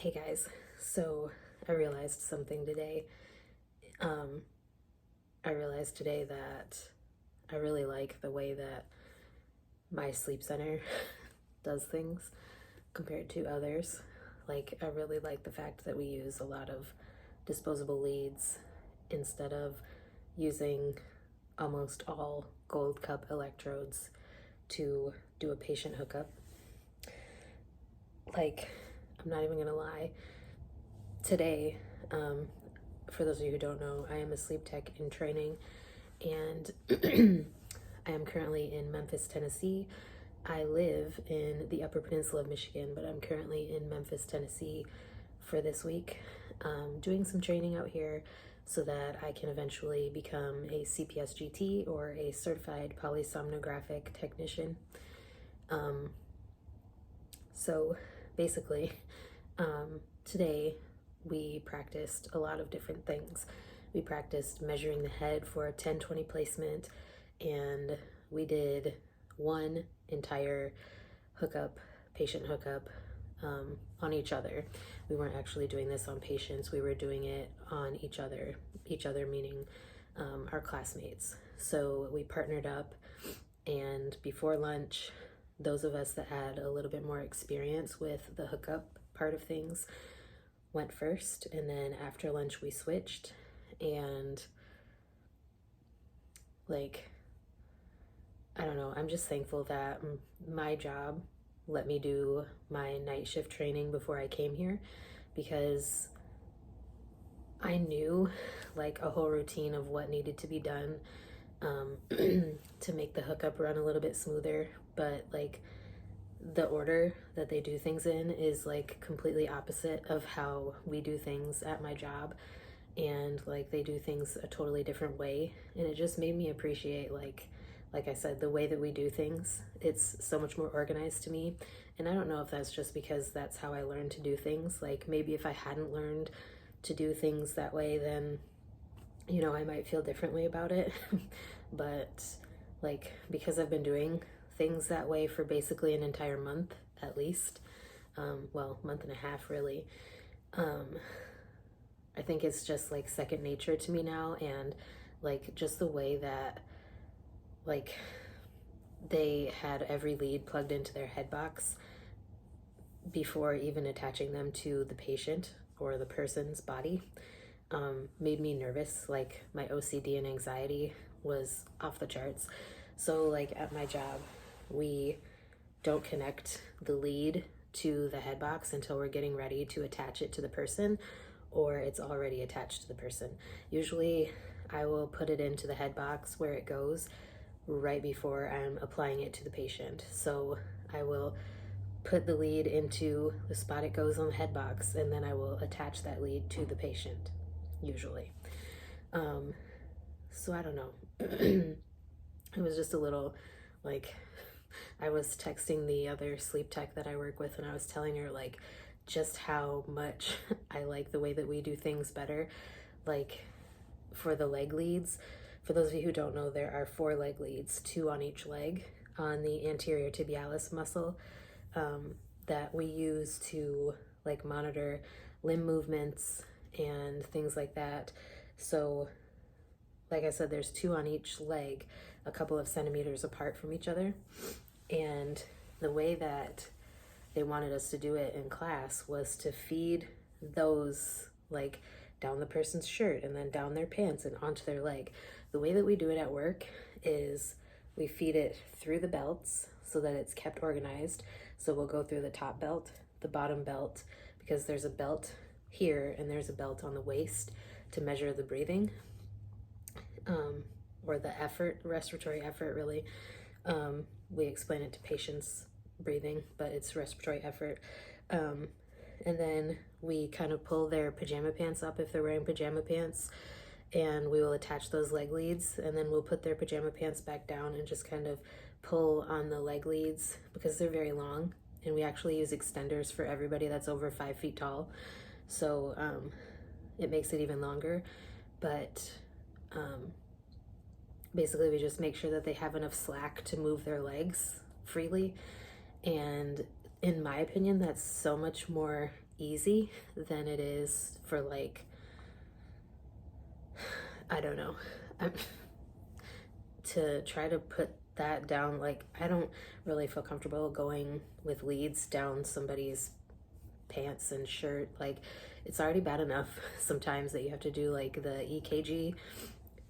Hey guys, so I realized something today. Um, I realized today that I really like the way that my sleep center does things compared to others. Like, I really like the fact that we use a lot of disposable leads instead of using almost all gold cup electrodes to do a patient hookup. Like, I'm not even gonna lie. Today, for those of you who don't know, I am a sleep tech in training, and I am currently in Memphis, Tennessee. I live in the Upper Peninsula of Michigan, but I'm currently in Memphis, Tennessee for this week, doing some training out here so that I can eventually become a CPSGT or a certified polysomnographic technician. So basically, today we practiced a lot of different things. We practiced measuring the head for a 10-20 placement, and we did one entire hookup, patient hookup, on each other. We weren't actually doing this on patients, we were doing it on each other meaning our classmates. So we partnered up, and before lunch, those of us that had a little bit more experience with the hookup part of things went first, and then after lunch we switched. And like, I don't know, I'm just thankful that my job let me do my night shift training before I came here, because I knew like a whole routine of what needed to be done to make the hookup run a little bit smoother, but like the order that they do things in is like completely opposite of how we do things at my job, and like they do things a totally different way, and it just made me appreciate like I said, the way that we do things. It's so much more organized to me, and I don't know if that's just because that's how I learned to do things. Like maybe if I hadn't learned to do things that way, then I might feel differently about it. But like, because I've been doing things that way for basically an entire month at least, well, month and a half really, I think it's just like second nature to me now. And like just the way that like they had every lead plugged into their head box before even attaching them to the patient or the person's body, made me nervous. Like my OCD and anxiety was off the charts. So like at my job, we don't connect the lead to the head box until we're getting ready to attach it to the person, or it's already attached to the person. Usually I will put it into the head box where it goes right before I'm applying it to the patient. So I will put the lead into the spot it goes on the head box, and then I will attach that lead to the patient, usually. So I don't know. It was just a little like, I was texting the other sleep tech that I work with, and I was telling her like just how much I like the way that we do things better. Like for the leg leads, for those of you who don't know, there are 4 leg leads, 2 on each leg on the anterior tibialis muscle, that we use to like monitor limb movements and things like that. So like I said, there's 2 on each leg, a couple of centimeters apart from each other. And the way that they wanted us to do it in class was to feed those like down the person's shirt and then down their pants and onto their leg. The way that we do it at work is we feed it through the belts so that it's kept organized. So we'll go through the top belt, the bottom belt, because there's a belt here and there's a belt on the waist to measure the breathing, or the effort, respiratory effort really. We explain it to patients breathing, but it's respiratory effort. And then we kind of pull their pajama pants up if they're wearing pajama pants, and we will attach those leg leads, and then we'll put their pajama pants back down and just kind of pull on the leg leads because they're very long, and we actually use extenders for everybody that's over 5 feet tall. So it makes it even longer. But basically we just make sure that they have enough slack to move their legs freely, and in my opinion, that's so much more easy than it is for like, I don't know, to try to put that down. Like, I don't really feel comfortable going with leads down somebody's pants and shirt. Like, it's already bad enough sometimes that you have to do like the EKG,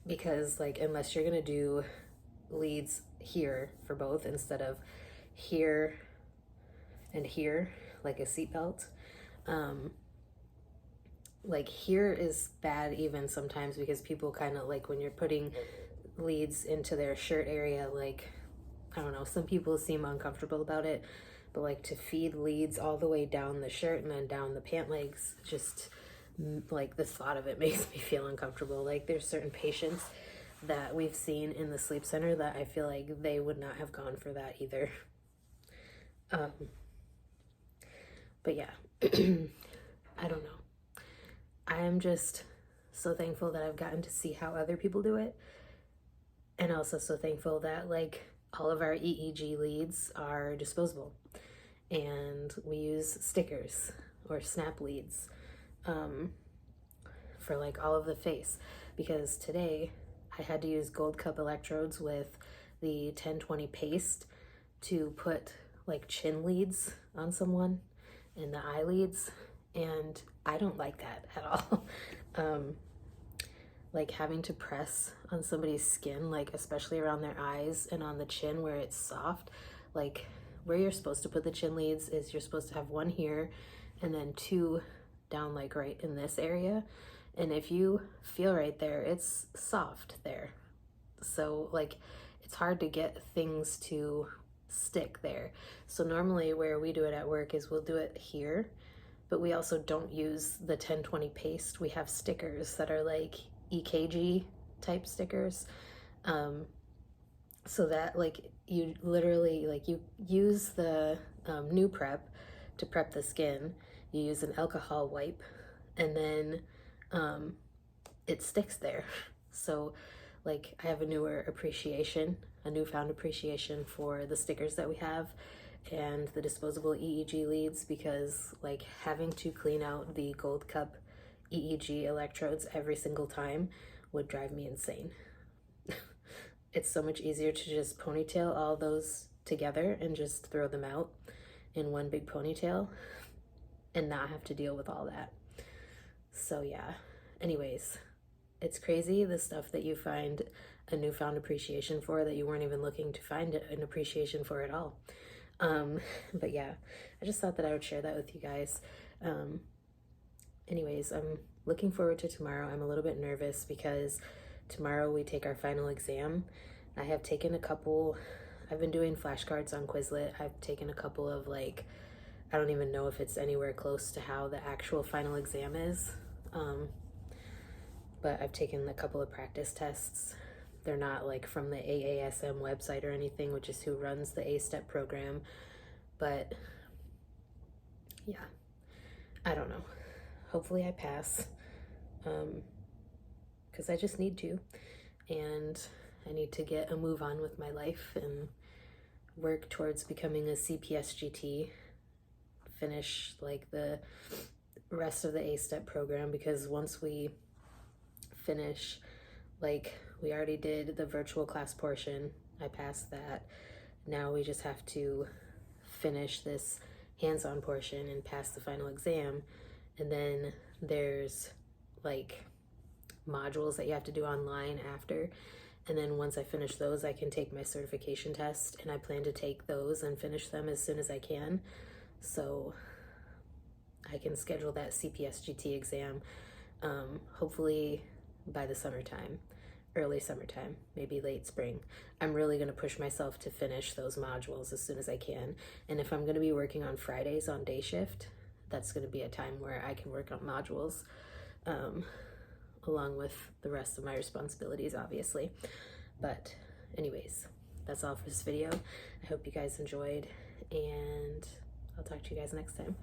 because like, unless you're gonna do leads here for both instead of here and here, like a seatbelt, like here is bad even sometimes, because people kind of like, when you're putting leads into their shirt area, like, I don't know, some people seem uncomfortable about it, but like to feed leads all the way down the shirt and then down the pant legs, just like the thought of it makes me feel uncomfortable. Like, there's certain patients that we've seen in the sleep center that I feel like they would not have gone for that either. But yeah, I don't know. I am just so thankful that I've gotten to see how other people do it. And also so thankful that like all of our EEG leads are disposable and we use stickers or snap leads for like all of the face, because today I had to use gold cup electrodes with the 1020 paste to put like chin leads on someone and the eye leads, and I don't like that at all. Like having to press on somebody's skin, like especially around their eyes and on the chin where it's soft, like where you're supposed to put the chin leads is you're supposed to have one here and then two down like right in this area. And if you feel right there, it's soft there. So like it's hard to get things to stick there. So normally where we do it at work is we'll do it here, but we also don't use the 1020 paste. We have stickers that are like EKG type stickers, so that like you literally like you use the new prep to prep the skin, you use an alcohol wipe, and then it sticks there. So like I have a newfound appreciation for the stickers that we have and the disposable EEG leads, because like having to clean out the gold cup EEG electrodes every single time would drive me insane. It's so much easier to just ponytail all those together and just throw them out in one big ponytail and not have to deal with all that. So yeah, anyways, it's crazy the stuff that you find a newfound appreciation for that you weren't even looking to find an appreciation for at all. But yeah, I just thought that I would share that with you guys. Anyways, I'm looking forward to tomorrow. I'm a little bit nervous because tomorrow we take our final exam. I have taken a couple, I've been doing flashcards on Quizlet. I've taken a couple of like, I don't even know if it's anywhere close to how the actual final exam is. But I've taken a couple of practice tests. They're not like from the AASM website or anything, which is who runs the A-STEP program. But yeah, I don't know. Hopefully I pass, because I just need to, and I need to get a move on with my life and work towards becoming a CPSGT, finish like the rest of the A-STEP program, because once we finish, like we already did the virtual class portion, I passed that. Now we just have to finish this hands-on portion and pass the final exam. And then there's like modules that you have to do online after. And then once I finish those, I can take my certification test, and I plan to take those and finish them as soon as I can. So I can schedule that CPSGT exam, hopefully by the summertime, early summertime, maybe late spring. I'm really gonna push myself to finish those modules as soon as I can. And if I'm gonna be working on Fridays on day shift, that's going to be a time where I can work on modules, along with the rest of my responsibilities, obviously. But anyways, that's all for this video. I hope you guys enjoyed, and I'll talk to you guys next time.